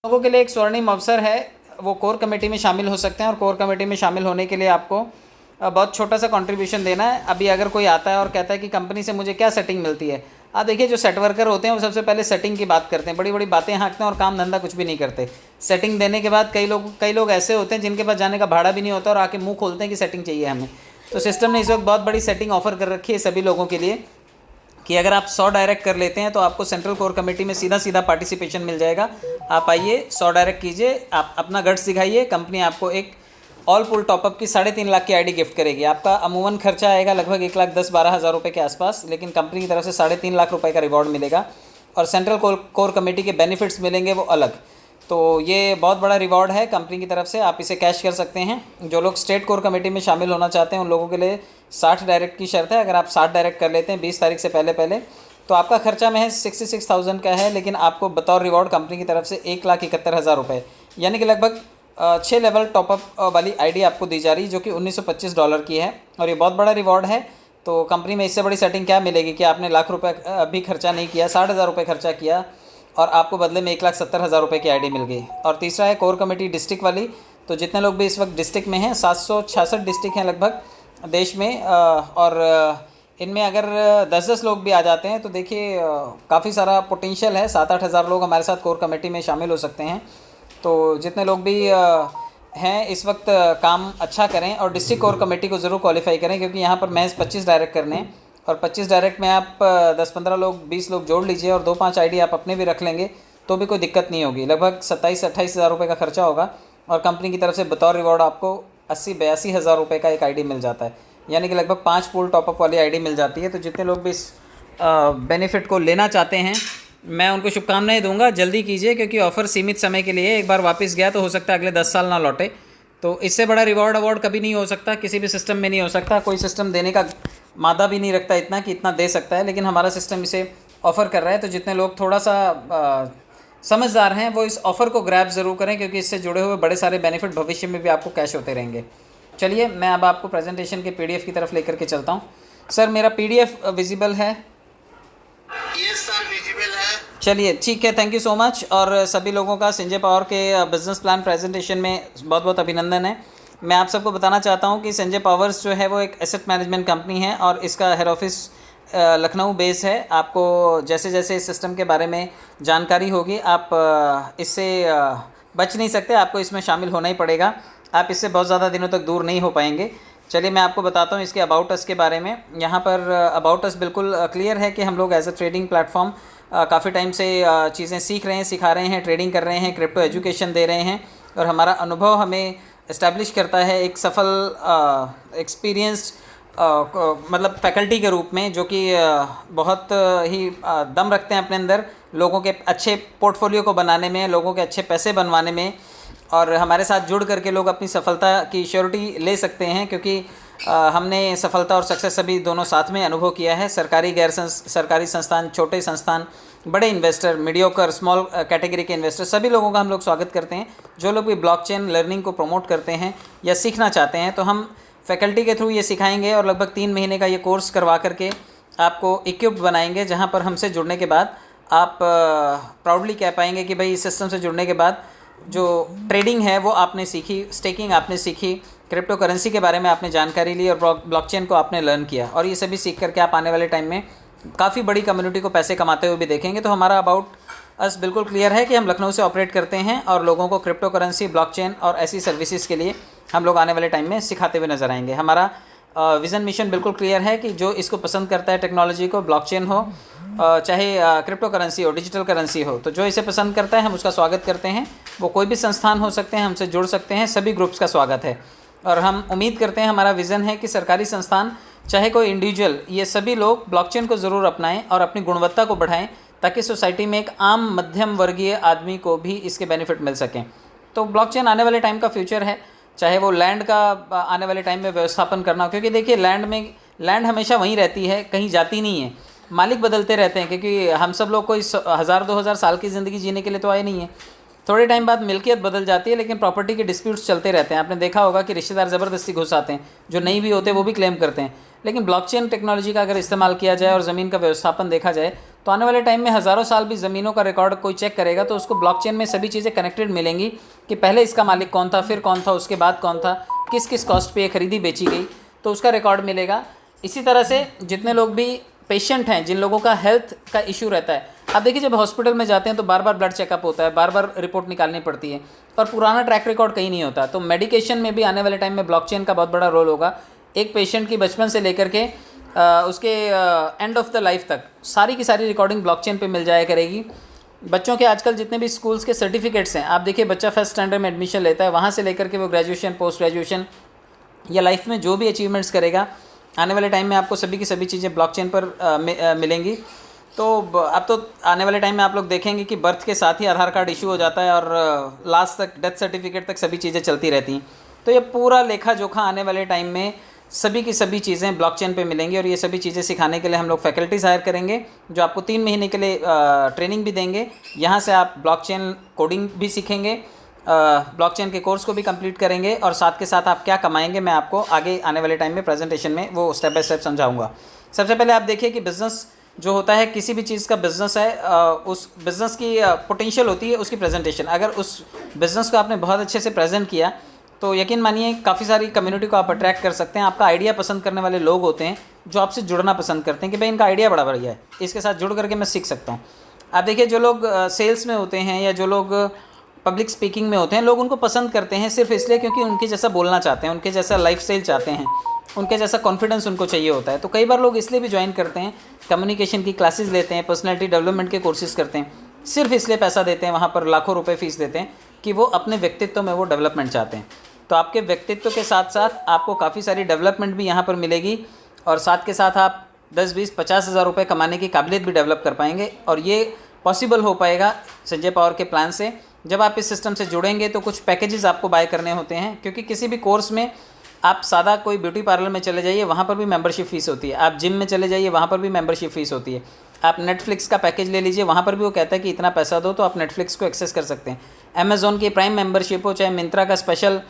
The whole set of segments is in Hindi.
लोगों के लिए एक स्वर्णिम अवसर है, वो कोर कमेटी में शामिल हो सकते हैं। और कोर कमेटी में शामिल होने के लिए आपको बहुत छोटा सा कंट्रीब्यूशन देना है। अभी अगर कोई आता है और कहता है कि कंपनी से मुझे क्या सेटिंग मिलती है, आप देखिए जो सेट वर्कर होते हैं वो सबसे पहले सेटिंग की बात करते हैं, बड़ी बड़ी बातें हाँकते हैं और काम धंधा कुछ भी नहीं करते। सेटिंग देने के बाद कई लोग ऐसे होते हैं जिनके पास जाने का भाड़ा भी नहीं होता और आके मुँह खोलते हैं कि सेटिंग चाहिए हमें। तो सिस्टम ने इस वक्त बहुत बड़ी सेटिंग ऑफर कर रखी है सभी लोगों के लिए कि अगर आप 100 डायरेक्ट कर लेते हैं तो आपको सेंट्रल कोर कमेटी में सीधा सीधा पार्टिसिपेशन मिल जाएगा। आप आइए 100 डायरेक्ट कीजिए, आप अपना गट्स दिखाइए, कंपनी आपको एक ऑल पुल टॉपअप की 3.5 लाख की आईडी गिफ्ट करेगी। आपका अमूमन खर्चा आएगा लगभग 1,10,12 हज़ार रुपये के आसपास, लेकिन कंपनी की तरफ से 3.5 लाख रुपये का रिवॉर्ड मिलेगा और सेंट्रल कोर कमेटी के बेनिफिट्स मिलेंगे वो अलग। तो ये बहुत बड़ा रिवॉर्ड है कंपनी की तरफ से, आप इसे कैश कर सकते हैं। जो लोग स्टेट कोर कमेटी में शामिल होना चाहते हैं उन लोगों के लिए 60 डायरेक्ट की शर्त है। अगर आप 60 डायरेक्ट कर लेते हैं 20 तारीख से पहले तो आपका खर्चा महज 66,000 का है, लेकिन आपको बतौर रिवॉर्ड कंपनी की तरफ से 1,71,000 रुपये यानी कि लगभग 6 लेवल टॉपअप वाली आईडी आपको दी जा रही, जो कि $1925 की है। और ये बहुत बड़ा रिवॉर्ड है। तो कंपनी में इससे बड़ी सेटिंग क्या मिलेगी कि आपने लाख रुपये अभी खर्चा नहीं किया, 60,000 रुपये खर्चा किया और आपको बदले में 1,70,000 रुपये की आईडी मिल गई। और तीसरा है कोर कमेटी डिस्ट्रिक्ट वाली। तो जितने लोग भी इस वक्त डिस्ट्रिक्ट में हैं, 766 डिस्ट्रिक्ट हैं लगभग देश में, और इनमें अगर 10-10 लोग भी आ जाते हैं तो देखिए काफ़ी सारा पोटेंशियल है। 7-8 हज़ार लोग हमारे साथ कोर कमेटी में शामिल हो सकते हैं। तो जितने लोग भी हैं इस वक्त काम अच्छा करें और डिस्ट्रिक्ट कोर कमेटी को ज़रूर क्वालिफाई करें, क्योंकि यहाँ पर महज 25 डायरेक्ट करने हैं और 25 डायरेक्ट में आप 10-15 लोग 20 लोग जोड़ लीजिए और 2-5 आईडी आप अपने भी रख लेंगे तो भी कोई दिक्कत नहीं होगी। लगभग 27-28 हज़ार रुपये का खर्चा होगा और कंपनी की तरफ से बतौर रिवॉर्ड आपको 80-82 हज़ार रुपये का एक आईडी मिल जाता है, यानी कि लगभग 5 पूल टॉपअप वाली आईडी मिल जाती है। तो जितने लोग भी इस बेनिफिट को लेना चाहते हैं मैं उनको शुभकामनाएं दूंगा। जल्दी कीजिए क्योंकि ऑफ़र सीमित समय के लिए, एक बार वापस गया तो हो सकता है अगले 10 साल ना लौटे। तो इससे बड़ा रिवॉर्ड अवार्ड कभी नहीं हो सकता, किसी भी सिस्टम में नहीं हो सकता। कोई सिस्टम देने का मादा भी नहीं रखता इतना कि इतना दे सकता है, लेकिन हमारा सिस्टम इसे ऑफ़र कर रहा है। तो जितने लोग थोड़ा सा समझदार हैं वो इस ऑफ़र को ग्रैब ज़रूर करें, क्योंकि इससे जुड़े हुए बड़े सारे बेनिफिट भविष्य में भी आपको कैश होते रहेंगे। चलिए मैं अब आपको प्रेजेंटेशन के PDF की तरफ लेकर के चलता हूँ। सर मेरा PDF विजिबल है? यस सर, विजिबल है। चलिए ठीक है, थैंक यू सो मच। और सभी लोगों का संजय पावर के बिज़नेस प्लान प्रेजेंटेशन में बहुत बहुत अभिनंदन है। मैं आप सबको बताना चाहता हूं कि संजय पावर्स जो है वो एक एसेट मैनेजमेंट कंपनी है और इसका हेड ऑफिस लखनऊ बेस है। आपको जैसे जैसे इस सिस्टम के बारे में जानकारी होगी आप इससे बच नहीं सकते, आपको इसमें शामिल होना ही पड़ेगा। आप इससे बहुत ज़्यादा दिनों तक दूर नहीं हो पाएंगे। चलिए मैं आपको बताता हूँ इसके अबाउट अस के बारे में। यहाँ पर अबाउट अस बिल्कुल क्लियर है कि हम लोग एज अ ट्रेडिंग प्लेटफॉर्म काफ़ी टाइम से चीज़ें सीख रहे हैं, सिखा रहे हैं, ट्रेडिंग कर रहे हैं, क्रिप्टो एजुकेशन दे रहे हैं और हमारा अनुभव हमें इस्टेब्लिश करता है एक सफल एक्सपीरियंस्ड मतलब फैकल्टी के रूप में, जो कि बहुत ही दम रखते हैं अपने अंदर लोगों के अच्छे पोर्टफोलियो को बनाने में, लोगों के अच्छे पैसे बनवाने में। और हमारे साथ जुड़ करके लोग अपनी सफलता की श्योरिटी ले सकते हैं, क्योंकि हमने सफलता और सक्सेस सभी दोनों साथ में अनुभव किया है। सरकारी गैर सरकारी संस्थान, छोटे संस्थान, बड़े इन्वेस्टर, मीडियोकर, स्मॉल कैटेगरी के इन्वेस्टर, सभी लोगों का हम लोग स्वागत करते हैं। जो लोग भी ब्लॉकचेन लर्निंग को प्रमोट करते हैं या सीखना चाहते हैं तो हम फैकल्टी के थ्रू ये सिखाएंगे और लगभग 3 महीने का ये कोर्स करवा करके आपको इक्विप्ड बनाएंगे, जहाँ पर हमसे जुड़ने के बाद आप प्राउडली कह पाएंगे कि भाई इस सिस्टम से जुड़ने के बाद जो ट्रेडिंग है वो आपने सीखी, स्टेकिंग आपने सीखी, क्रिप्टो करेंसी के बारे में आपने जानकारी ली और ब्लॉकचेन को आपने लर्न किया। और ये सभी सीख करके आप आने वाले टाइम में काफ़ी बड़ी कम्युनिटी को पैसे कमाते हुए भी देखेंगे। तो हमारा अबाउट अस बिल्कुल क्लियर है कि हम लखनऊ से ऑपरेट करते हैं और लोगों को क्रिप्टो करेंसी, ब्लॉकचेन और ऐसी सर्विसेज के लिए हम लोग आने वाले टाइम में सिखाते हुए नजर आएंगे। हमारा विज़न मिशन बिल्कुल क्लियर है कि जो इसको पसंद करता है, टेक्नोलॉजी को, ब्लॉकचेन हो चाहे क्रिप्टो करेंसी हो, डिजिटल करेंसी हो, तो जो इसे पसंद करता है हम उसका स्वागत करते हैं। वो कोई भी संस्थान हो सकते हैं, हमसे जुड़ सकते हैं, सभी ग्रुप्स का स्वागत है। और हम उम्मीद करते हैं, हमारा विज़न है कि सरकारी संस्थान चाहे कोई इंडिविजुअल, ये सभी लोग ब्लॉकचेन को ज़रूर अपनाएं और अपनी गुणवत्ता को बढ़ाएं, ताकि सोसाइटी में एक आम मध्यम वर्गीय आदमी को भी इसके बेनिफिट मिल सकें। तो ब्लॉकचेन आने वाले टाइम का फ्यूचर है, चाहे वो लैंड का आने वाले टाइम में व्यवस्थापन करना, क्योंकि देखिए लैंड हमेशा वहीं रहती है, कहीं जाती नहीं है, मालिक बदलते रहते हैं, क्योंकि हम सब लोग कोई 1000-2000 साल की ज़िंदगी जीने के लिए तो आए नहीं हैं। थोड़े टाइम बाद मिल्कियत बदल जाती है, लेकिन प्रॉपर्टी के डिस्प्यूट्स चलते रहते हैं। आपने देखा होगा कि रिश्तेदार ज़बरदस्ती घुस आते हैं, जो नहीं भी होते वो भी क्लेम करते हैं। लेकिन ब्लॉकचेन टेक्नोलॉजी का अगर इस्तेमाल किया जाए और ज़मीन का व्यवस्थापन देखा जाए तो आने वाले टाइम में हज़ारों साल भी ज़मीनों का रिकॉर्ड कोई चेक करेगा तो उसको ब्लॉकचेन में सभी चीज़ें कनेक्टेड मिलेंगी कि पहले इसका मालिक कौन था, फिर कौन था, उसके बाद कौन था, किस किस कॉस्ट पे ये खरीदी बेची गई, तो उसका रिकॉर्ड मिलेगा। इसी तरह से जितने लोग भी पेशेंट हैं, जिन लोगों का हेल्थ का इशू रहता है, आप देखिए जब हॉस्पिटल में जाते हैं तो बार बार ब्लड चेकअप होता है, बार बार रिपोर्ट निकालनी पड़ती है और पुराना ट्रैक रिकॉर्ड कहीं नहीं होता। तो मेडिकेशन में भी आने वाले टाइम में ब्लॉकचेन का बहुत बड़ा रोल होगा। एक पेशेंट की बचपन से लेकर के उसके एंड ऑफ द लाइफ तक सारी की सारी रिकॉर्डिंग ब्लॉकचेन पे मिल जाया करेगी। बच्चों के आजकल जितने भी स्कूल्स के सर्टिफिकेट्स हैं, आप देखिए बच्चा फर्स्ट स्टैंडर्ड में एडमिशन लेता है, वहाँ से लेकर के वो ग्रेजुएशन, पोस्ट ग्रेजुएशन या लाइफ में जो भी अचीवमेंट्स करेगा, आने वाले टाइम में आपको सभी की सभी चीज़ें ब्लॉकचेन पर मिलेंगी। तो अब तो आने वाले टाइम में आप लोग देखेंगे कि बर्थ के साथ ही आधार कार्ड इशू हो जाता है और लास्ट तक डेथ सर्टिफिकेट तक सभी चीज़ें चलती रहती हैं। तो ये पूरा लेखा जोखा आने वाले टाइम में सभी की सभी चीज़ें ब्लॉकचेन पे मिलेंगी और ये सभी चीज़ें सिखाने के लिए हम लोग फैकल्टीज़ हायर करेंगे जो आपको 3 महीने के लिए ट्रेनिंग भी देंगे। यहाँ से आप ब्लॉकचेन कोडिंग भी सीखेंगे, ब्लॉकचेन के कोर्स को भी कंप्लीट करेंगे और साथ के साथ आप क्या कमाएंगे मैं आपको आगे आने वाले टाइम में प्रेजेंटेशन में वो स्टेप बाय स्टेप समझाऊंगा। सबसे पहले आप देखिए कि बिज़नेस जो होता है, किसी भी चीज़ का बिज़नेस है, उस बिज़नेस की पोटेंशियल होती है उसकी प्रेजेंटेशन। अगर उस बिज़नेस को आपने बहुत अच्छे से प्रेजेंट किया तो यकीन मानिए काफ़ी सारी कम्युनिटी को आप अट्रैक्ट कर सकते हैं। आपका आइडिया पसंद करने वाले लोग होते हैं जो आपसे जुड़ना पसंद करते हैं कि भाई इनका आइडिया बड़ा बढ़िया है, इसके साथ जुड़ करके मैं सीख सकता हूँ। आप देखिए जो लोग सेल्स में होते हैं या जो लोग पब्लिक स्पीकिंग में होते हैं, लोग उनको पसंद करते हैं सिर्फ इसलिए क्योंकि उनके जैसा बोलना चाहते हैं, उनके जैसा लाइफस्टाइल चाहते हैं, उनके जैसा कॉन्फिडेंस उनको चाहिए होता है। तो कई बार लोग इसलिए भी ज्वाइन करते हैं, कम्युनिकेशन की क्लासेस लेते हैं, पर्सनैलिटी डेवलपमेंट के कोर्सेज करते हैं, सिर्फ इसलिए पैसा देते हैं, वहाँ पर लाखों रुपए फीस देते हैं कि वो अपने व्यक्तित्व में वो डेवलपमेंट चाहते हैं। तो आपके व्यक्तित्व के साथ साथ आपको काफ़ी सारी डेवलपमेंट भी यहाँ पर मिलेगी और साथ के साथ आप 10, 20, 50 हज़ार रुपये कमाने की काबिलियत भी डेवलप कर पाएंगे। और ये पॉसिबल हो पाएगा संजय पावर के प्लान से। जब आप इस सिस्टम से जुड़ेंगे तो कुछ पैकेजेस आपको बाय करने होते हैं, क्योंकि किसी भी कोर्स में आप सादा कोई ब्यूटी पार्लर में चले जाइए, वहाँ पर भी मेंबरशिप फ़ीस होती है। आप जिम में चले जाइए, वहाँ पर भी मेंबरशिप फ़ीस होती है। आप नेटफ्लिक्स का पैकेज ले लीजिए, वहाँ पर भी वो कहता है कि इतना पैसा दो तो आप नेटफ्लिक्स को एक्सेस कर सकते हैं। अमेज़ॉन की प्राइम मेंबरशिप हो, चाहे मिंत्रा का स्पेशल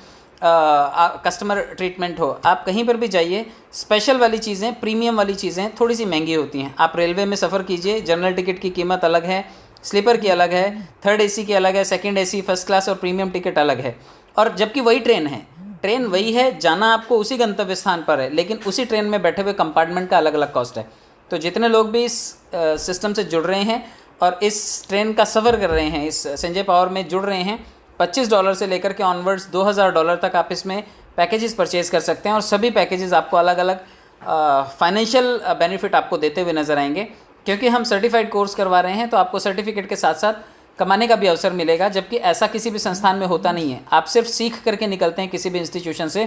कस्टमर ट्रीटमेंट हो, आप कहीं पर भी जाइए, स्पेशल वाली चीज़ें, प्रीमियम वाली चीज़ें थोड़ी सी महंगी होती हैं। आप रेलवे में सफ़र कीजिए, जनरल टिकट की कीमत अलग है, स्लीपर की अलग है, थर्ड एसी की अलग है, सेकंड एसी, फर्स्ट क्लास और प्रीमियम टिकट अलग है। और जबकि वही ट्रेन है, ट्रेन वही है, जाना आपको उसी गंतव्य स्थान पर है, लेकिन उसी ट्रेन में बैठे हुए कंपार्टमेंट का अलग अलग कॉस्ट है। तो जितने लोग भी इस सिस्टम से जुड़ रहे हैं और इस ट्रेन का सफ़र कर रहे हैं, इस संजय पावर में जुड़ रहे हैं, $25 से लेकर के ऑनवर्ड्स $2000 तक आप इसमें पैकेजेस परचेज़ कर सकते हैं और सभी पैकेजेस आपको अलग अलग फाइनेंशियल बेनिफिट आपको देते हुए नज़र आएंगे। क्योंकि हम सर्टिफाइड कोर्स करवा रहे हैं तो आपको सर्टिफिकेट के साथ साथ कमाने का भी अवसर मिलेगा, जबकि ऐसा किसी भी संस्थान में होता नहीं है। आप सिर्फ सीख करके निकलते हैं किसी भी इंस्टीट्यूशन से,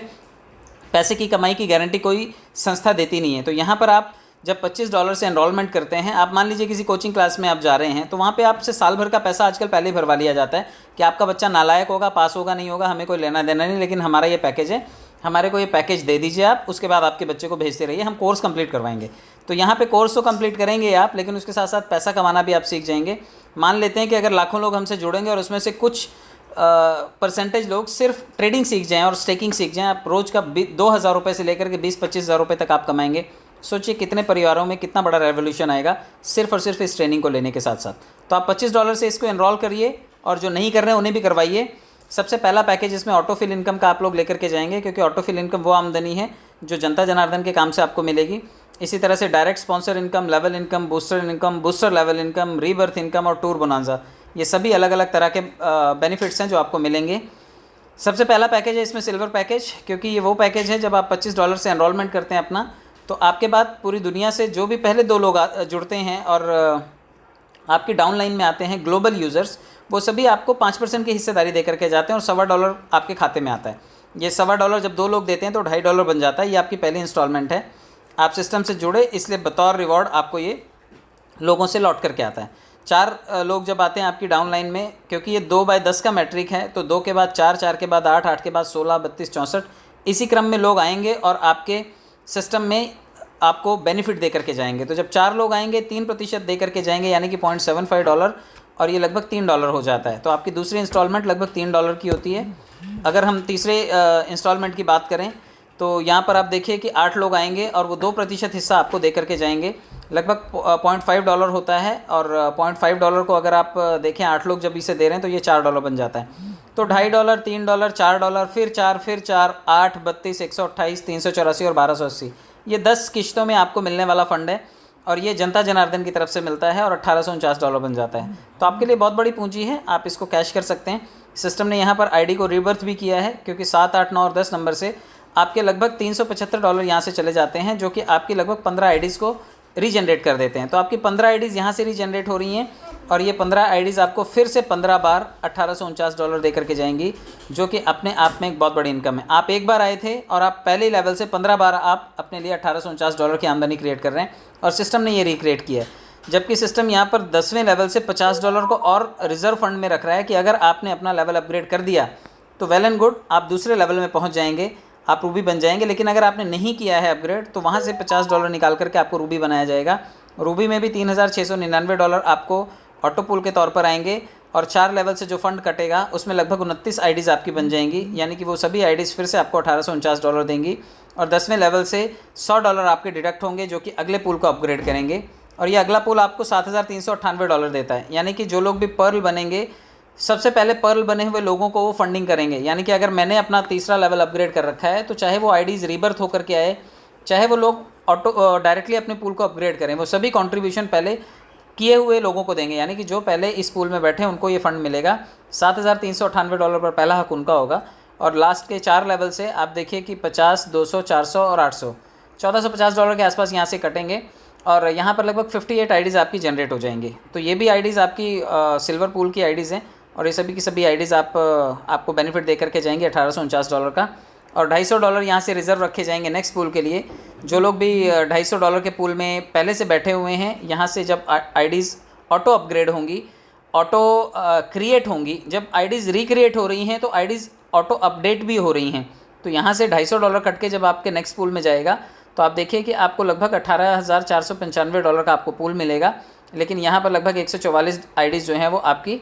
पैसे की कमाई की गारंटी कोई संस्था देती नहीं है। तो यहाँ पर आप जब $25 से एनरोलमेंट करते हैं, आप मान लीजिए किसी कोचिंग क्लास में आप जा रहे हैं, तो वहाँ पे आपसे साल भर का पैसा आजकल पहले ही भरवा लिया जाता है कि आपका बच्चा नालायक होगा, पास होगा नहीं होगा, हमें कोई लेना देना नहीं, लेकिन हमारा ये पैकेज है, हमारे को ये पैकेज दे दीजिए आप, उसके बाद आपके बच्चे को भेजते रहिए, हम कोर्स कंप्लीट करवाएंगे। तो यहाँ पे कोर्स तो कंप्लीट करेंगे आप, लेकिन उसके साथ साथ पैसा कमाना भी आप सीख जाएंगे। मान लेते हैं कि अगर लाखों लोग हमसे जुड़ेंगे और उसमें से कुछ परसेंटेज लोग सिर्फ ट्रेडिंग सीख जाएँ और स्टेकिंग सीख जाएँ, आप रोज़ का 2000 रुपये से लेकर के 20-25 हज़ार रुपये तक आप कमाएंगे। सोचिए कितने परिवारों में कितना बड़ा रेवोल्यूशन आएगा सिर्फ और सिर्फ इस ट्रेनिंग को लेने के साथ साथ। तो आप $25 से इसको एनरोल करिए और जो नहीं कर रहे हैं उन्हें भी करवाइए। सबसे पहला पैकेज इसमें ऑटोफिल इनकम का आप लोग लेकर के जाएंगे, क्योंकि ऑटोफिल इनकम वो आमदनी है जो जनता जनार्दन के काम से आपको मिलेगी। इसी तरह से direct sponsor income, level income, booster level income, rebirth income और टूर बोनांजा, ये सभी अलग अलग तरह के बेनिफिट्स हैं जो आपको मिलेंगे। सबसे पहला पैकेज है इसमें सिल्वर पैकेज, क्योंकि ये वो पैकेज है जब आप $25 से एनरोलमेंट करते हैं अपना, तो आपके बाद पूरी दुनिया से जो भी पहले 2 लोग जुड़ते हैं और आपकी डाउनलाइन में आते हैं ग्लोबल यूज़र्स, वो सभी आपको 5% की हिस्सेदारी दे करके जाते हैं और $1.25 आपके खाते में आता है। ये $1.25 जब 2 लोग देते हैं तो $2.5 बन जाता है। ये आपकी पहली इंस्टॉलमेंट है। आप सिस्टम से जुड़े, इसलिए बतौर रिवॉर्ड आपको ये लोगों से लौट करके आता है। 4 लोग जब आते हैं आपकी डाउनलाइन में, क्योंकि ये 2/10 का मैट्रिक है, तो 2 के बाद 4, 4 के बाद 8, 8 के बाद 16, 32, 64 इसी क्रम में लोग आएंगे और आपके सिस्टम में आपको बेनिफिट दे करके जाएंगे। तो जब 4 लोग आएंगे 3% दे करके जाएंगे, यानी कि $0.75 और ये लगभग $3 हो जाता है। तो आपकी दूसरी इंस्टॉलमेंट लगभग $3 की होती है। अगर हम तीसरे इंस्टॉलमेंट की बात करें तो यहाँ पर आप देखिए कि 8 लोग आएंगे और वो 2% हिस्सा आपको दे करके जाएंगे। लगभग $0.5 होता है और $0.5 को अगर आप देखें 8 लोग जब इसे दे रहे हैं तो ये $4 बन जाता है। तो $2.5, $3, $4, फिर 4, 8, 32, 128, 384 और 1280, ये 10 किश्तों में आपको मिलने वाला फ़ंड है और ये जनता जनार्दन की तरफ से मिलता है और $1849 बन जाता है। तो आपके लिए बहुत बड़ी पूंजी है, आप इसको कैश कर सकते हैं। सिस्टम ने यहाँ पर आईडी को रीबर्थ भी किया है क्योंकि 7, 8, 9 और 10 नंबर से आपके लगभग $375 यहाँ से चले जाते हैं, जो कि आपकी लगभग 15 आईडीज़ को रीजनरेट कर देते हैं। तो आपकी 15 आईडीज़ यहाँ से रीजनरेट हो रही हैं और ये 15 आईडीज़ आपको फिर से 15 बार $1849 दे करके जाएंगी, जो कि अपने आप में एक बहुत बड़ी इनकम है। आप एक बार आए थे और आप पहले लेवल से 15 बार आप अपने लिए $1849 की आमदनी क्रिएट कर रहे हैं और सिस्टम ने ये रिक्रिएट किया है। जबकि सिस्टम यहाँ पर 10वें लेवल से $50 को और रिज़र्व फंड में रख रहा है कि अगर आपने अपना लेवल अपग्रेड कर दिया तो वेल एंड गुड, आप दूसरे लेवल में पहुँच जाएंगे, आप रूबी बन जाएंगे। लेकिन अगर आपने नहीं किया है अपग्रेड तो वहाँ से $50 निकाल करके आपको रूबी बनाया जाएगा। रूबी में भी $3699 आपको ऑटो पूल के तौर पर आएंगे और 4 लेवल से जो फंड कटेगा उसमें लगभग 29 आईडीज़ आपकी बन जाएंगी, यानी कि वो सभी आईडीज़ फिर से आपको $1849 देंगी और 10वें लेवल से $100 आपके डिडक्ट होंगे, जो कि अगले पूल को अपग्रेड करेंगे। और ये अगला पूल आपको $7398 देता है, यानी कि जो लोग भी पर्ल बनेंगे, सबसे पहले पर्ल बने हुए लोगों को वो फंडिंग करेंगे। यानी कि अगर मैंने अपना तीसरा लेवल अपग्रेड कर रखा है तो चाहे वो आईडीज़ रीबर्थ होकर के आए, चाहे वो लोग ऑटो डायरेक्टली अपने पूल को अपग्रेड करें, वो सभी कंट्रीब्यूशन पहले किए हुए लोगों को देंगे। यानी कि जो पहले इस पूल में बैठे हैं उनको ये फ़ंड मिलेगा। $7398 पर पहला हक उनका होगा और लास्ट के 4 लेवल से आप देखिए कि 50, 200, 400 और 800, $1450 के आसपास यहाँ से कटेंगे और यहाँ पर लगभग 58 आईडीज़ आपकी जनरेट हो जाएंगी। तो ये भी आईडीज़ आपकी सिल्वर पूल की आईडीज़ हैं और ये सभी की सभी आईडीज़ आपको बेनिफिट दे करके जाएंगे $1849 का। और $250 यहाँ से रिज़र्व रखे जाएंगे नेक्स्ट पूल के लिए। जो लोग भी $250 के पूल में पहले से बैठे हुए हैं, यहाँ से जब आईडीज़ ऑटो अपग्रेड होंगी, ऑटो क्रिएट होंगी, जब आईडीज़ रिक्रिएट हो रही हैं तो आईडीज़ ऑटो अपडेट भी हो रही हैं, तो यहाँ से $250 कट के जब आपके नेक्स्ट पूल में जाएगा तो आप देखिए कि आपको लगभग $18,495 का आपको पूल मिलेगा। लेकिन यहाँ पर लगभग 144 आईडीज़ जो हैं वो आपकी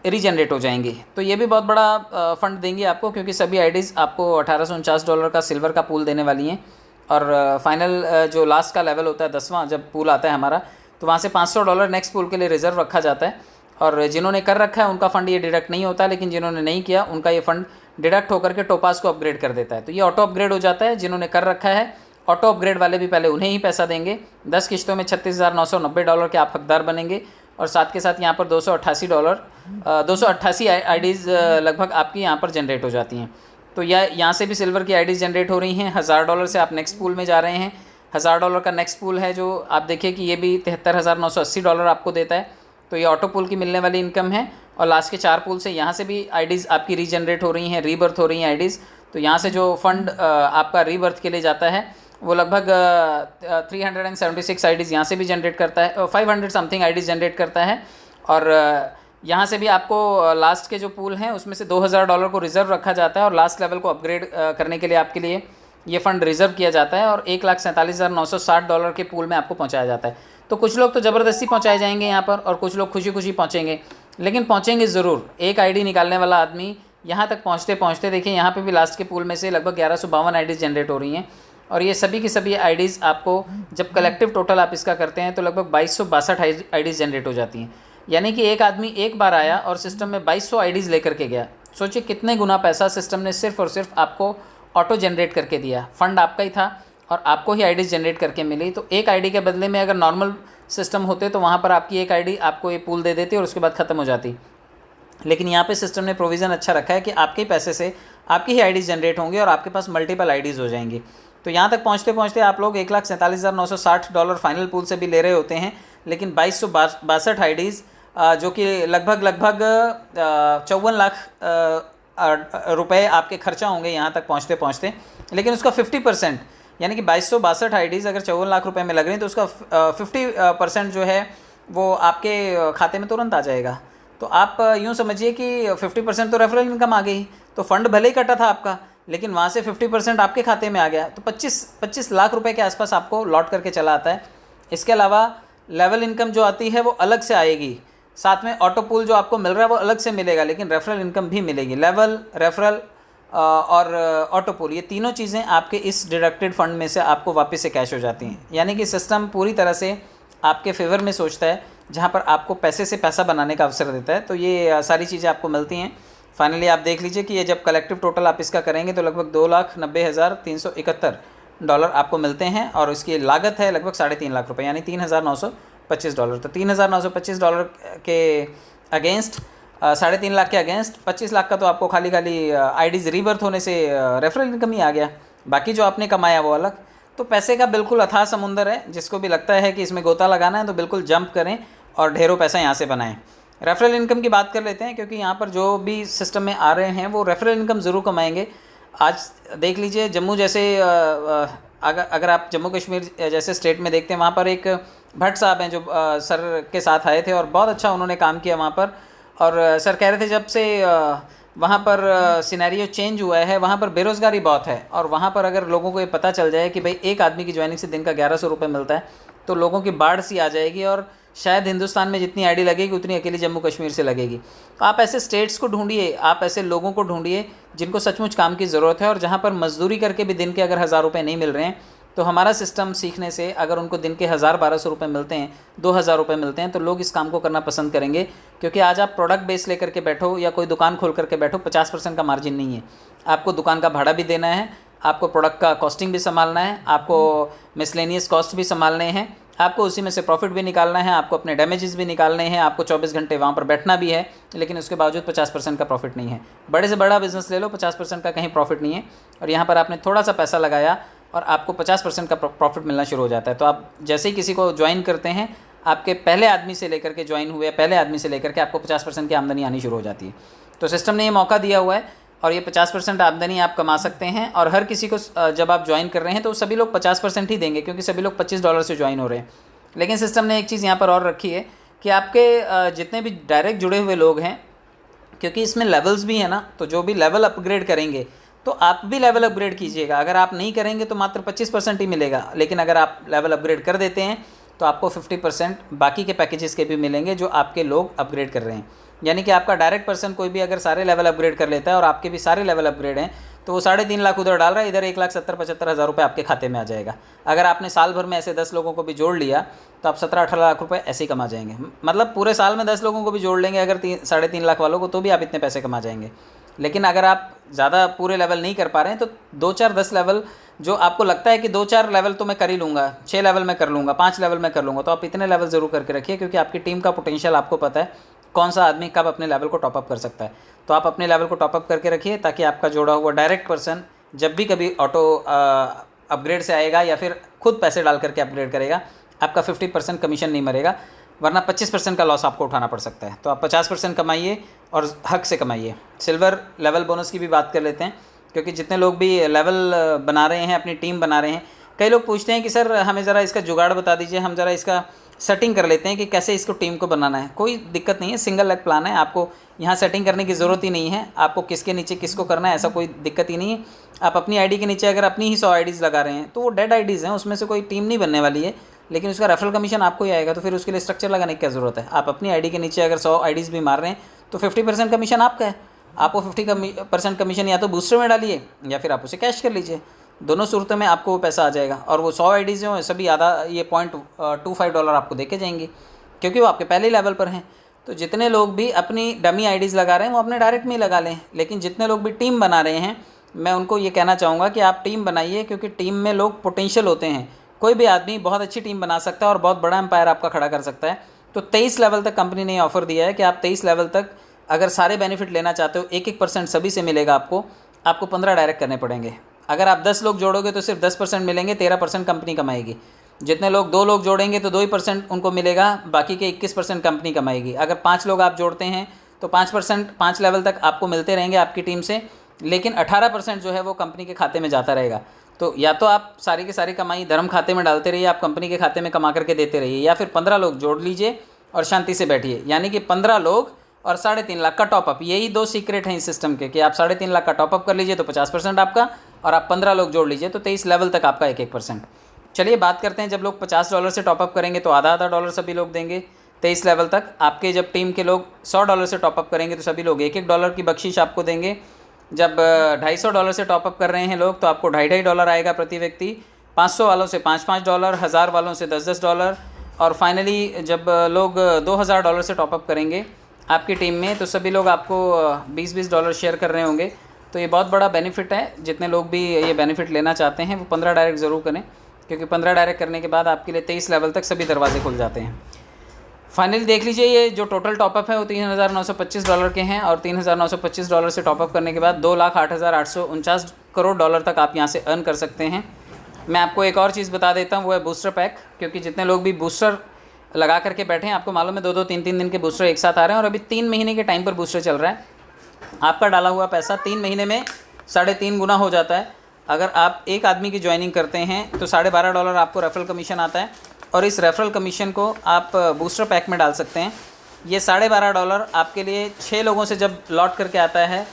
रीजनरेट हो जाएंगी। तो ये भी बहुत बड़ा फ़ंड देंगी आपको, क्योंकि सभी आईडीज़ आपको $1849 का सिल्वर का पूल देने वाली हैं। और फाइनल जो लास्ट का लेवल होता है 10वां जब पूल आता है हमारा, तो वहाँ से $500 नेक्स्ट पूल के लिए रिज़र्व रखा जाता है। और जिन्होंने कर रखा है उनका फ़ंड ये डिडक्ट नहीं होता, लेकिन जिन्होंने नहीं किया उनका ये फ़ंड डिडक्ट होकर के टोपास को अपग्रेड कर देता है। तो ये ऑटो अपग्रेड हो जाता है। जिन्होंने कर रखा है ऑटो अपग्रेड वाले भी पहले उन्हें ही पैसा देंगे। 10 किश्तों में $36,990 के आप हकदार बनेंगे और साथ के साथ यहाँ पर $288 आईडीज़ लगभग आपकी यहाँ पर जनरेट हो जाती हैं। तो यहाँ से भी सिल्वर की आईडीज़ जनरेट हो रही हैं। $1000 से आप नेक्स्ट पूल में जा रहे हैं। $1000 का नेक्स्ट पूल है जो आप देखिए कि ये भी $73,980 आपको देता है। तो ये ऑटो पूल की मिलने वाली इनकम है। और लास्ट के 4 पूल से यहाँ से भी आईडीज़ आपकी रीजनरेट हो रही हैं, रीबर्थ हो रही हैं आईडीज़। तो यहाँ से जो फंड आपका रीबर्थ के लिए जाता है वो लगभग 376 आईडीज़ यहाँ से भी जनरेट करता है, 500 समथिंग आईडीज़ जनरेट करता है। और यहाँ से भी आपको लास्ट के जो पूल हैं उसमें से $2000 को रिज़र्व रखा जाता है और लास्ट लेवल को अपग्रेड करने के लिए आपके लिए ये फ़ंड रिज़र्व किया जाता है और $1,47,960 के पूल में आपको पहुँचाया जाता है। तो कुछ लोग तो ज़बरदस्ती पहुँचाए जाएंगे यहाँ पर और कुछ लोग खुशी खुशी पहुँचेंगे, लेकिन पहुँचेंगे ज़रूर। एक आईडी निकालने वाला आदमी यहाँ तक पहुँचते पहुँचते देखिए यहाँ पे भी लास्ट के पूल में से लगभग 1152 आईडीज़ जनरेट हो रही हैं। और ये सभी की सभी आईडीज़ आपको जब कलेक्टिव टोटल आप इसका करते हैं तो लगभग 2262 आईडीज़ जनरेट हो जाती हैं। यानी कि एक आदमी एक बार आया और सिस्टम में 2200 आईडीज़ लेकर के गया। सोचिए कितने गुना पैसा सिस्टम ने सिर्फ और सिर्फ आपको ऑटो जनरेट करके दिया। फ़ंड आपका ही था और आपको ही आईडीज़ जनरेट करके मिली। तो एक आईडी के बदले में अगर नॉर्मल सिस्टम होते तो वहाँ पर आपकी एक आईडी आपको ये पूल दे देती और उसके बाद ख़त्म हो जाती। लेकिन यहाँ पे सिस्टम ने प्रोविज़न अच्छा रखा है कि आपके पैसे से आपकी ही आईडीज़ जनरेट होंगी और आपके पास मल्टीपल आईडीज़ हो जाएंगी। तो यहाँ तक पहुँचते पहुँचते आप लोग $1,47,960 फाइनल पूल से भी ले रहे होते हैं, लेकिन 2262 आईडीज़ जो कि लगभग 54 लाख रुपए आपके खर्चा होंगे यहाँ तक पहुँचते पहुँचते। लेकिन उसका 50% यानी कि 2262 आईडीज़ अगर 54 लाख रुपए में लग रही हैं तो उसका 50% जो है वो आपके खाते में तुरंत आ जाएगा। तो आप यूँ समझिए कि 50% तो रेफरल इनकम आ गई। तो फ़ंड भले ही कटा था आपका, लेकिन वहाँ से 50% आपके खाते में आ गया। तो 25 लाख रुपए के आसपास आपको लौट करके चला आता है। इसके अलावा लेवल इनकम जो आती है वो अलग से आएगी। साथ में ऑटो पूल जो आपको मिल रहा है वो अलग से मिलेगा, लेकिन रेफरल इनकम भी मिलेगी। लेवल, रेफरल और ऑटो पूल, ये तीनों चीज़ें आपके इस डिडक्टेड फंड में से आपको वापस से कैश हो जाती हैं। यानी कि सिस्टम पूरी तरह से आपके फेवर में सोचता है, जहाँ पर आपको पैसे से पैसा बनाने का अवसर देता है। तो ये सारी चीज़ें आपको मिलती हैं। फाइनली आप देख लीजिए कि ये जब कलेक्टिव टोटल आप इसका करेंगे तो लगभग $2,90,371 आपको मिलते हैं, और इसकी लागत है लगभग $3.5 लाख, यानी $3,925। तो $3,925 के अगेंस्ट 3.5 लाख के अगेंस्ट 25 लाख का तो आपको खाली आईडीज़ रीबर्थ होने से रेफरल इनकम ही आ गया। बाकी जो आपने कमाया वो अलग। तो पैसे का बिल्कुल अथाह समुंदर है। जिसको भी लगता है कि इसमें गोता लगाना है तो बिल्कुल जंप करें और ढेरों पैसा यहाँ से बनाएं। रेफरल इनकम की बात कर लेते हैं, क्योंकि यहाँ पर जो भी सिस्टम में आ रहे हैं वो रेफरल इनकम ज़रूर कमाएंगे। आज देख लीजिए जम्मू जैसे अगर आप जम्मू कश्मीर जैसे स्टेट में देखते हैं, वहाँ पर एक भट्ट साहब हैं जो सर के साथ आए थे और बहुत अच्छा उन्होंने काम किया वहाँ पर। और सर कह रहे थे जब से वहाँ पर सिनेरियो चेंज हुआ है, वहाँ पर बेरोज़गारी बहुत है, और वहाँ पर अगर लोगों को ये पता चल जाए कि भाई एक आदमी की ज्वाइनिंग से दिन का 1100 रुपये मिलता है, तो लोगों की बाढ़ सी आ जाएगी, और शायद हिंदुस्तान में जितनी आईडी लगेगी उतनी अकेली जम्मू कश्मीर से लगेगी। तो आप ऐसे स्टेट्स को ढूंढिए, आप ऐसे लोगों को ढूंढिए जिनको सचमुच काम की ज़रूरत है, और जहाँ पर मजदूरी करके भी दिन के अगर 1000 रुपये नहीं मिल रहे हैं, तो हमारा सिस्टम सीखने से अगर उनको दिन के 1000-1200 रुपये मिलते हैं, 2000 रुपये मिलते हैं, तो लोग इस काम को करना पसंद करेंगे। क्योंकि आज आप प्रोडक्ट बेस लेकर के बैठो या कोई दुकान खोल करके बैठो, 50% का मार्जिन नहीं है। आपको दुकान का भाड़ा भी देना है, आपको प्रोडक्ट का कॉस्टिंग भी संभालना है, आपको मिसलेनियस कॉस्ट भी संभालने हैं, आपको उसी में से प्रॉफिट भी निकालना है, आपको अपने डैमेजेस भी निकालने हैं, आपको 24 घंटे वहाँ पर बैठना भी है, लेकिन उसके बावजूद 50% का प्रॉफिट नहीं है। बड़े से बड़ा बिजनेस ले लो, 50% का कहीं प्रॉफिट नहीं है, और यहाँ पर आपने थोड़ा सा पैसा लगाया और आपको 50% का प्रॉफिट मिलना शुरू हो जाता है। तो आप जैसे ही किसी को ज्वाइन करते हैं, आपके पहले आदमी से लेकर के ज्वाइन हुए पहले आदमी से लेकर के आपको 50% की आमदनी आनी शुरू हो जाती है। तो सिस्टम ने ये मौका दिया हुआ है, और ये 50% आमदनी आप कमा सकते हैं। और हर किसी को जब आप ज्वाइन कर रहे हैं तो सभी लोग 50% ही देंगे, क्योंकि सभी लोग $25 से ज्वाइन हो रहे हैं। लेकिन सिस्टम ने एक चीज़ यहाँ पर और रखी है कि आपके जितने भी डायरेक्ट जुड़े हुए लोग हैं, क्योंकि इसमें लेवल्स भी हैं ना, तो जो भी लेवल अपग्रेड करेंगे तो आप भी लेवल अपग्रेड कीजिएगा। अगर आप नहीं करेंगे तो मात्र 25% ही मिलेगा, लेकिन अगर आप लेवल अपग्रेड कर देते हैं तो आपको 50% बाकी के पैकेजेस के भी मिलेंगे जो आपके लोग अपग्रेड कर रहे हैं। यानी कि आपका डायरेक्ट पर्सन कोई भी अगर सारे लेवल अपग्रेड कर लेता है और आपके भी सारे लेवल अपग्रेड हैं, तो वो 3.5 लाख उधर डाल रहा है, इधर 1,70,75,000 रुपये आपके खाते में आ जाएगा। अगर आपने साल भर में ऐसे 10 लोगों को भी जोड़ लिया तो आप 17-18 लाख रुपए ऐसे ही कमा जाएंगे। मतलब पूरे साल में 10 लोगों को भी जोड़ लेंगे अगर 3.5 लाख वालों को, तो भी आप इतने पैसे कमा जाएंगे। लेकिन अगर आप ज़्यादा पूरे लेवल नहीं कर पा रहे हैं तो 2-4-10 लेवल जो आपको लगता है कि 2-4 लेवल तो मैं कर ही लूँगा, 6 लेवल मैं कर लूँगा, 5 लेवल मैं कर लूँगा, तो आप इतने लेवल ज़रूर करके रखिए, क्योंकि आपकी टीम का पोटेंशियल आपको पता है कौन सा आदमी कब अपने लेवल को टॉपअप कर सकता है। तो आप अपने लेवल को टॉपअप करके रखिए, ताकि आपका जोड़ा हुआ डायरेक्ट पर्सन जब भी कभी ऑटो अपग्रेड से आएगा या फिर खुद पैसे डाल करके अपग्रेड करेगा, आपका 50% कमीशन नहीं मरेगा, वरना 25% का लॉस आपको उठाना पड़ सकता है। तो आप 50% कमाइए और हक से कमाइए। सिल्वर लेवल बोनस की भी बात कर लेते हैं, क्योंकि जितने लोग भी लेवल बना रहे हैं, अपनी टीम बना रहे हैं, कई लोग पूछते हैं कि सर हमें ज़रा इसका जुगाड़ बता दीजिए, हम ज़रा इसका सेटिंग कर लेते हैं कि कैसे इसको टीम को बनाना है। कोई दिक्कत नहीं है, सिंगल लेग प्लान है, आपको यहाँ सेटिंग करने की ज़रूरत ही नहीं है। आपको किसके नीचे किसको करना है ऐसा कोई दिक्कत ही नहीं है। आप अपनी आईडी के नीचे अगर अपनी ही 100 आईडीज़ लगा रहे हैं तो वो डेड आईडीज़ हैं, उसमें से कोई टीम नहीं बनने वाली है, लेकिन उसका रेफरल कमीशन आपको ही आएगा। तो फिर उसके लिए स्ट्रक्चर लगाने की क्या ज़रूरत है। आप अपनी आईडी के नीचे अगर 100 आईडीज़ भी मार रहे हैं तो 50% कमीशन आपका है। आपको 50% कमीशन या तो बूस्टर में डालिए या फिर आप उसे कैश कर लीजिए, दोनों सूरतों में आपको वो पैसा आ जाएगा। और वो 100 आईडीज़ जो हैं सभी आधा ये $0.25 आपको दे के जाएंगी, क्योंकि वो आपके पहले लेवल पर हैं। तो जितने लोग भी अपनी डमी आईडीज़ लगा रहे हैं वो अपने डायरेक्ट में ही लगा लें, लेकिन जितने लोग भी टीम बना रहे हैं, मैं उनको ये कहना चाहूँगा कि आप टीम बनाइए, क्योंकि टीम में लोग पोटेंशियल होते हैं। कोई भी आदमी बहुत अच्छी टीम बना सकता है और बहुत बड़ा एम्पायर आपका खड़ा कर सकता है। तो 23 लेवल तक कंपनी ने ऑफ़र दिया है कि आप 23 लेवल तक अगर सारे बेनिफिट लेना चाहते हो, 1-1% सभी से मिलेगा आपको 15 डायरेक्ट करने पड़ेंगे। अगर आप 10 लोग जोड़ोगे तो सिर्फ 10% मिलेंगे, 13% कंपनी कमाएगी। जितने लोग 2 लोग जोड़ेंगे तो 2% उनको मिलेगा, बाकी के 21% कंपनी कमाएगी। अगर 5 लोग आप जोड़ते हैं तो 5% 5 लेवल तक आपको मिलते रहेंगे आपकी टीम से, लेकिन 18% जो है वो कंपनी के खाते में जाता रहेगा। तो या तो आप सारी की सारी कमाई धर्म खाते में डालते रहिए, आप कंपनी के खाते में कमा करके देते रहिए, या फिर 15 लोग जोड़ लीजिए और शांति से बैठिए। यानी कि 15 लोग और 3.5 लाख का टॉपअप, यही 2 सीक्रेट हैं इस सिस्टम के कि आप 3.5 लाख का टॉपअप कर लीजिए तो 50% आपका, और आप 15 लोग जोड़ लीजिए तो 23 लेवल तक आपका 1-1%। चलिए बात करते हैं, जब लोग $50 से टॉपअप करेंगे तो आधा $1 सभी लोग देंगे, 23 लेवल तक। आपके जब टीम के लोग $100 से टॉपअप करेंगे तो सभी लोग $1-1 की बख्शीश आपको देंगे। जब $250 से टॉपअप कर रहे हैं लोग तो आपको $2.5 आएगा प्रति व्यक्ति। 500 वालों से $5-5, 1000 वालों से $10-10, और फाइनली जब लोग $2000 से टॉपअप करेंगे आपकी टीम में तो सभी लोग आपको $20-20 शेयर कर रहे होंगे। तो ये बहुत बड़ा बेनिफिट है। जितने लोग भी ये बेनिफिट लेना चाहते हैं वो 15 डायरेक्ट ज़रूर करें, क्योंकि 15 डायरेक्ट करने के बाद आपके लिए 23 लेवल तक सभी दरवाजे खुल जाते हैं। फाइनली देख लीजिए, ये जो टोटल टॉपअप है वो $3925 के हैं, और $3925 से टॉपअप करने के बाद $2,08,849 करोड़ तक आप यहाँ से अर्न कर सकते हैं। मैं आपको एक और चीज़ बता देता हूँ, वो है बूस्टर पैक, क्योंकि जितने लोग भी बूस्टर लगा करके बैठे हैं, आपको मालूम है 2-2, 3-3 दिन के बूस्टर एक साथ आ रहे हैं, और अभी 3 महीने के टाइम पर बूस्टर चल रहा है। आपका डाला हुआ पैसा 3 महीने में 3.5 गुना हो जाता है। अगर आप एक आदमी की ज्वाइनिंग करते हैं तो $12.5 आपको रेफरल कमीशन आता है, और इस रेफरल कमीशन को आप बूस्टर पैक में डाल सकते हैं। ये $12.5 आपके लिए 6 लोगों से जब लौट करके आता है,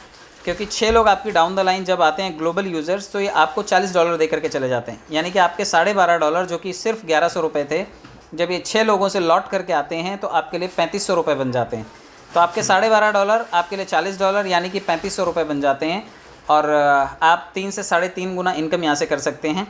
क्योंकि 6 लोग आपकी डाउन द लाइन जब आते हैं ग्लोबल यूज़र्स, तो ये आपको $40 दे करके चले जाते हैं। यानी कि आपके $12.5 जो कि सिर्फ ₹1100 थे, जब ये 6 लोगों से लौट करके आते हैं तो आपके लिए ₹3500 बन जाते हैं। तो आपके $12.5 आपके लिए $40 यानी कि ₹3500 बन जाते हैं, और आप 3 से 3.5 गुना इनकम यहाँ से कर सकते हैं।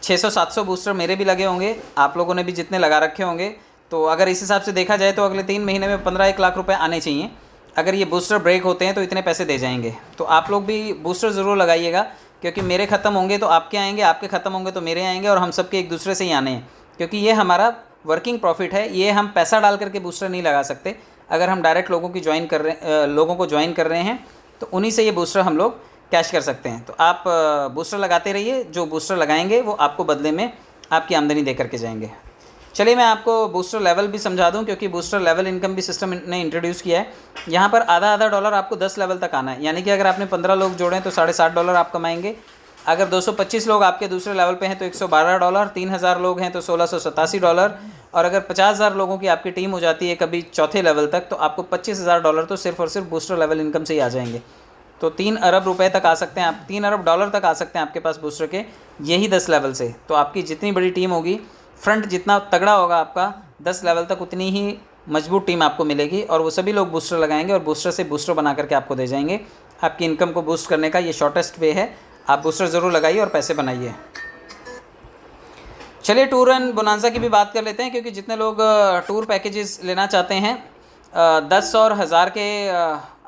600-700 बूस्टर मेरे भी लगे होंगे, आप लोगों ने भी जितने लगा रखे होंगे। तो अगर इस हिसाब से देखा जाए तो अगले 3 महीने में 15-1 लाख रुपए आने चाहिए। अगर ये बूस्टर ब्रेक होते हैं तो इतने पैसे दे जाएंगे। तो आप लोग भी बूस्टर ज़रूर लगाइएगा, क्योंकि मेरे ख़त्म होंगे तो आपके आएंगे, आपके ख़त्म होंगे तो मेरे आएंगे, और हम सबके एक दूसरे से ही आने हैं, क्योंकि ये हमारा वर्किंग प्रॉफिट है। ये हम पैसा डाल करके बूस्टर नहीं लगा सकते। अगर हम डायरेक्ट लोगों को ज्वाइन कर रहे हैं तो उन्हीं से ये बूस्टर हम लोग कैश कर सकते हैं। तो आप बूस्टर लगाते रहिए, जो बूस्टर लगाएंगे वो आपको बदले में आपकी आमदनी दे करके जाएंगे। चलिए मैं आपको बूस्टर लेवल भी समझा दूं, क्योंकि बूस्टर लेवल इनकम भी सिस्टम ने इंट्रोड्यूस किया है। यहाँ पर आधा $1 आपको 10 लेवल तक आना है, यानी कि अगर आपने 15 लोग जोड़ें तो $60 आप कमाएंगे। अगर 225 लोग आपके दूसरे लेवल पे हैं तो $112, 3000 लोग हैं तो $1687, और अगर 50,000 लोगों की आपकी टीम हो जाती है कभी चौथे लेवल तक तो आपको $25,000 तो सिर्फ और सिर्फ बूस्टर लेवल इनकम से ही आ जाएंगे। तो 3 अरब रुपए तक आ सकते हैं आप, $3 अरब तक आ सकते हैं आपके पास बूस्टर के, यही 10 लेवल से। तो आपकी जितनी बड़ी टीम होगी, फ्रंट जितना तगड़ा होगा आपका, 10 लेवल तक उतनी ही मजबूत टीम आपको मिलेगी, और वो सभी लोग बूस्टर लगाएंगे और बूस्टर से बूस्टर बना करके आपको दे जाएंगे। आपकी इनकम को बूस्ट करने का ये शॉर्टेस्ट वे है। आप बूस्टर ज़रूर लगाइए और पैसे बनाइए। चलिए टूर एंड बोनांजा की भी बात कर लेते हैं, क्योंकि जितने लोग टूर पैकेजेस लेना चाहते हैं 10 और 1000 के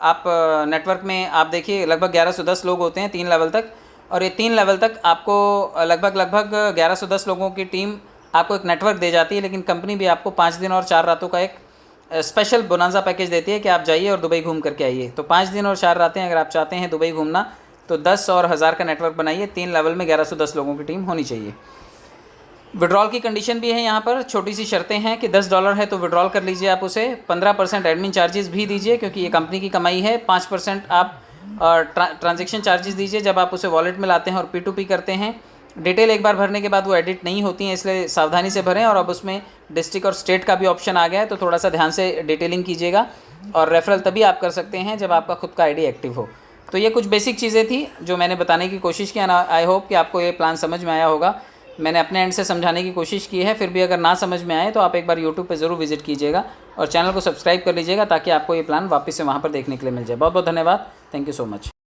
आप नेटवर्क में, आप देखिए लगभग 1110 लोग होते हैं 3 लेवल तक, और ये 3 लेवल तक आपको लगभग 1110 लोगों की टीम आपको एक नेटवर्क दे जाती है। लेकिन कंपनी भी आपको 5 दिन और 4 रातों का एक स्पेशल बोनांजा पैकेज देती है कि आप जाइए और दुबई घूम करके आइए। तो 5 दिन और 4 रातें अगर आप चाहते हैं दुबई घूमना तो 10 और 1000 का नेटवर्क बनाइए। 3 लेवल में 1110 लोगों की टीम होनी चाहिए। विड्रॉल की कंडीशन भी है यहाँ पर, छोटी सी शर्तें हैं कि $10 है तो विड्रॉल कर लीजिए आप उसे, 15% एडमिन चार्जेस भी दीजिए क्योंकि ये कंपनी की कमाई है, 5% आप ट्रांजैक्शन चार्जेस दीजिए जब आप उसे वॉलेट में लाते हैं और P2P करते हैं। डिटेल एक बार भरने के बाद वो एडिट नहीं होती हैं, इसलिए सावधानी से भरें। और अब उसमें डिस्ट्रिक्ट और स्टेट का भी ऑप्शन आ गया है, तो थोड़ा सा ध्यान से डिटेलिंग कीजिएगा। और रेफरल तभी आप कर सकते हैं जब आपका खुद का आईडी एक्टिव हो। तो ये कुछ बेसिक चीज़ें थी जो मैंने बताने की कोशिश की। आई होप कि आपको ये प्लान समझ में आया होगा। मैंने अपने एंड से समझाने की कोशिश की है, फिर भी अगर ना समझ में आए तो आप एक बार यूट्यूब पे ज़रूर विजिट कीजिएगा और चैनल को सब्सक्राइब कर लीजिएगा ताकि आपको ये प्लान वापस से वहाँ पर देखने के लिए मिल जाए। बहुत बहुत धन्यवाद। Thank you so much.